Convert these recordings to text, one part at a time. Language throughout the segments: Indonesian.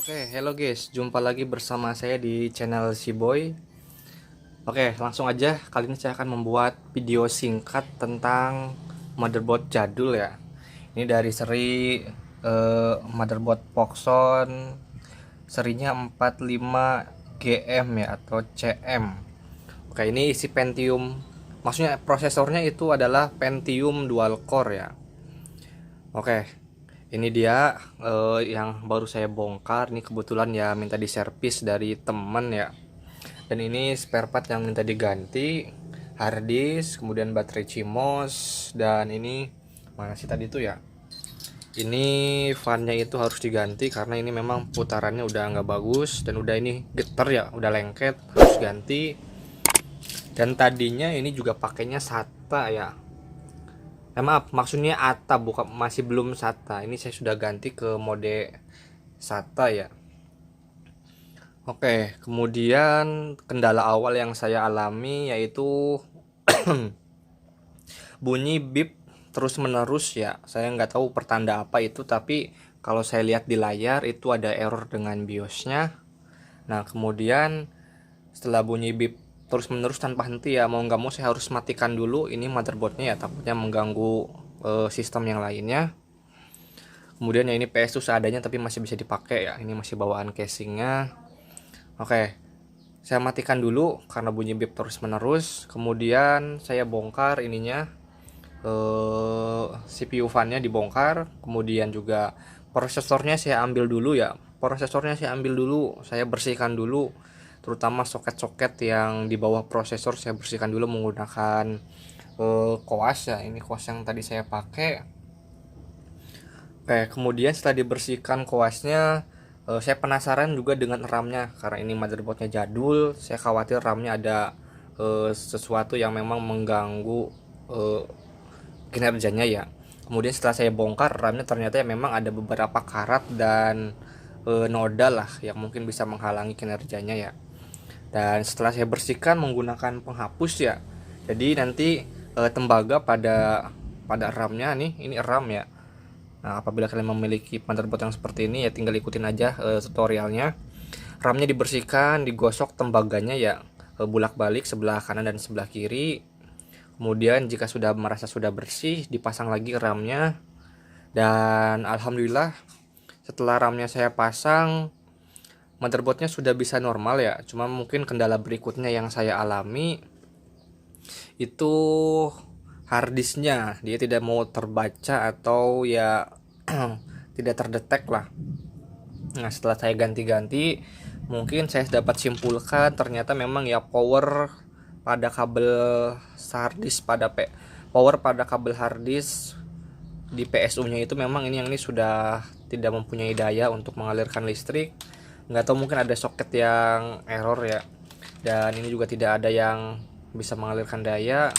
Oke, hello guys, jumpa lagi bersama saya di channel si Boy. Oke, langsung aja. Kali ini saya akan membuat video singkat tentang motherboard jadul ya. Ini dari seri motherboard Poxon serinya 45GM ya atau CM. Oke, ini isi Pentium. Maksudnya prosesornya itu adalah Pentium dual core ya. Oke, ini dia yang baru saya bongkar. Ini kebetulan ya minta diservis dari temen ya. Dan ini spare part yang minta diganti, hard disk, kemudian baterai CMOS, dan ini mana sih tadi tuh ya. Ini fannya itu harus diganti karena ini memang putarannya udah nggak bagus dan udah ini getar ya, udah lengket, harus ganti. Dan tadinya ini juga pakainya SATA ya. Maaf, maksudnya ATA, bukan, masih belum SATA. Ini saya sudah ganti ke mode SATA ya. Oke, kemudian kendala awal yang saya alami yaitu bunyi bip terus menerus ya. Saya nggak tahu pertanda apa itu, tapi kalau saya lihat di layar itu ada error dengan BIOSnya. Nah, kemudian setelah bunyi bip terus menerus tanpa henti ya, mau nggak mau saya harus matikan dulu ini motherboardnya ya, takutnya mengganggu sistem yang lainnya. Kemudian ya ini PS tuh seadanya tapi masih bisa dipakai ya, ini masih bawaan casingnya. Oke, saya matikan dulu karena bunyi bip terus menerus. Kemudian saya bongkar ininya, CPU fan-nya dibongkar. Kemudian juga prosesornya saya ambil dulu ya, saya bersihkan dulu, terutama soket-soket yang di bawah prosesor saya bersihkan dulu menggunakan koas ya. Ini koas yang tadi saya pakai. Oke, kemudian setelah dibersihkan koasnya, saya penasaran juga dengan RAM-nya karena ini motherboardnya jadul. Saya khawatir RAM-nya ada sesuatu yang memang mengganggu kinerjanya ya. Kemudian setelah saya bongkar RAM-nya, ternyata ya memang ada beberapa karat dan noda lah yang mungkin bisa menghalangi kinerjanya ya. Dan setelah saya bersihkan menggunakan penghapus ya, jadi nanti tembaga pada RAM-nya nih, ini RAM ya. Nah, apabila kalian memiliki motherboard yang seperti ini ya tinggal ikutin aja tutorialnya. RAM-nya dibersihkan, digosok tembaganya ya, bolak-balik sebelah kanan dan sebelah kiri. Kemudian jika sudah merasa sudah bersih, dipasang lagi RAM-nya. Dan alhamdulillah setelah RAM-nya saya pasang, motherboardnya sudah bisa normal ya. Cuma mungkin kendala berikutnya yang saya alami itu harddisknya, dia tidak mau terbaca atau ya tidak terdetek lah. Nah, setelah saya ganti-ganti, mungkin saya dapat simpulkan ternyata memang ya power pada kabel harddisk power pada kabel harddisk di PSU-nya itu memang ini sudah tidak mempunyai daya untuk mengalirkan listrik. Nggak tahu, mungkin ada soket yang error ya. Dan ini juga tidak ada yang bisa mengalirkan daya.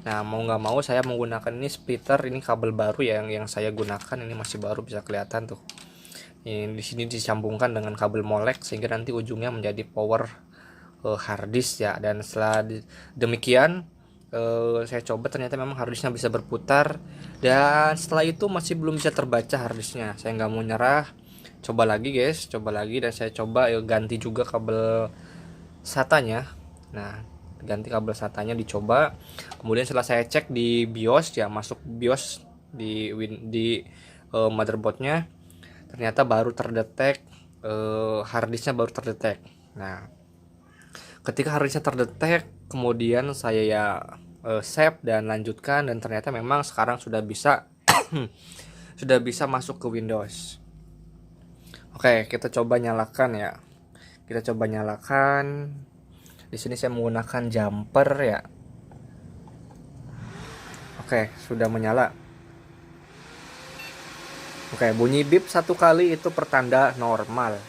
Nah, mau nggak mau saya menggunakan ini splitter, ini kabel baru ya yang saya gunakan, ini masih baru, bisa kelihatan tuh. Ini di sini disambungkan dengan kabel molek sehingga nanti ujungnya menjadi power harddisk ya. Dan setelah demikian saya coba, ternyata memang harddisknya bisa berputar. Dan setelah itu masih belum bisa terbaca harddisknya. Saya nggak mau nyerah, coba lagi guys, coba lagi, dan saya coba ganti juga kabel SATA-nya. Nah, ganti kabel SATA-nya dicoba. Kemudian setelah saya cek di BIOS ya, masuk BIOS di motherboardnya, ternyata baru terdetek harddisknya baru terdetek. Nah, ketika harddisknya terdetek, kemudian saya ya save dan lanjutkan, dan ternyata memang sekarang sudah bisa sudah bisa masuk ke Windows. Oke, kita coba nyalakan ya. Kita coba nyalakan. Di sini saya menggunakan jumper ya. Oke, sudah menyala. Oke, bunyi bip satu kali itu pertanda normal.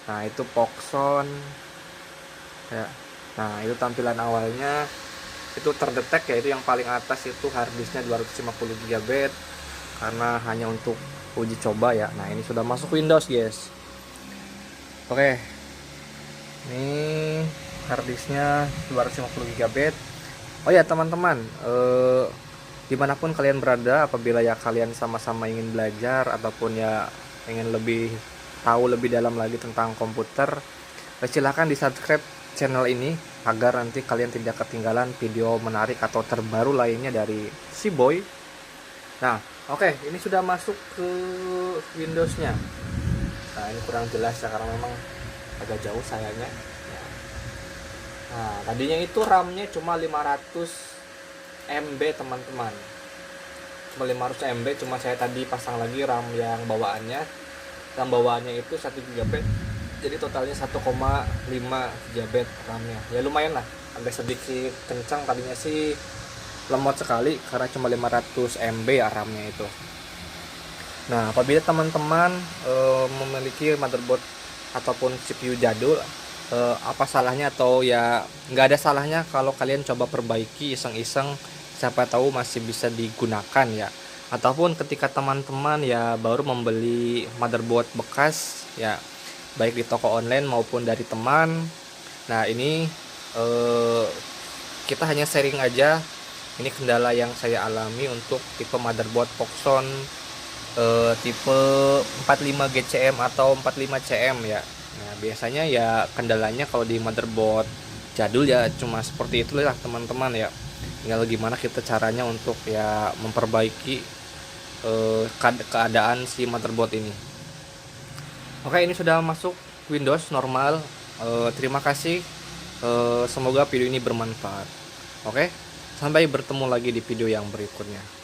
Nah, itu Poxon ya. Nah, itu tampilan awalnya itu terdetek ya, itu yang paling atas itu harddisknya 250 GB karena hanya untuk uji coba ya. Nah, ini sudah masuk Windows guys. Oke, ini harddisknya 250 GB. Oh ya teman-teman, dimanapun kalian berada, apabila ya kalian sama-sama ingin belajar ataupun ya ingin lebih tahu lebih dalam lagi tentang komputer, silahkan di subscribe channel ini agar nanti kalian tidak ketinggalan video menarik atau terbaru lainnya dari si Boy. Nah, oke, ini sudah masuk ke Windowsnya. Nah, ini kurang jelas ya karena memang agak jauh sayangnya. Nah, tadinya itu RAM-nya cuma 500 MB teman-teman. Cuma 500 MB, cuma saya tadi pasang lagi RAM yang bawaannya. RAM bawaannya itu 1 GB. Jadi totalnya 1,5 GB RAM-nya. Ya lumayan lah, agak sedikit kencang, tadinya sih lemot sekali karena cuma 500 MB ya RAM-nya itu. Nah, apabila teman-teman memiliki motherboard ataupun CPU jadul, apa salahnya, atau ya nggak ada salahnya kalau kalian coba perbaiki iseng-iseng, siapa tahu masih bisa digunakan ya. Ataupun ketika teman-teman ya baru membeli motherboard bekas ya, baik di toko online maupun dari teman. Nah, ini kita hanya sharing aja, ini kendala yang saya alami untuk tipe motherboard Foxon tipe 45 GCM atau 45 CM ya. Nah, biasanya ya kendalanya kalau di motherboard jadul ya cuma seperti itulah teman-teman ya. Tinggal gimana kita caranya untuk ya memperbaiki keadaan si motherboard ini. Oke, ini sudah masuk Windows normal. Terima kasih. Semoga video ini bermanfaat. Oke, sampai bertemu lagi di video yang berikutnya.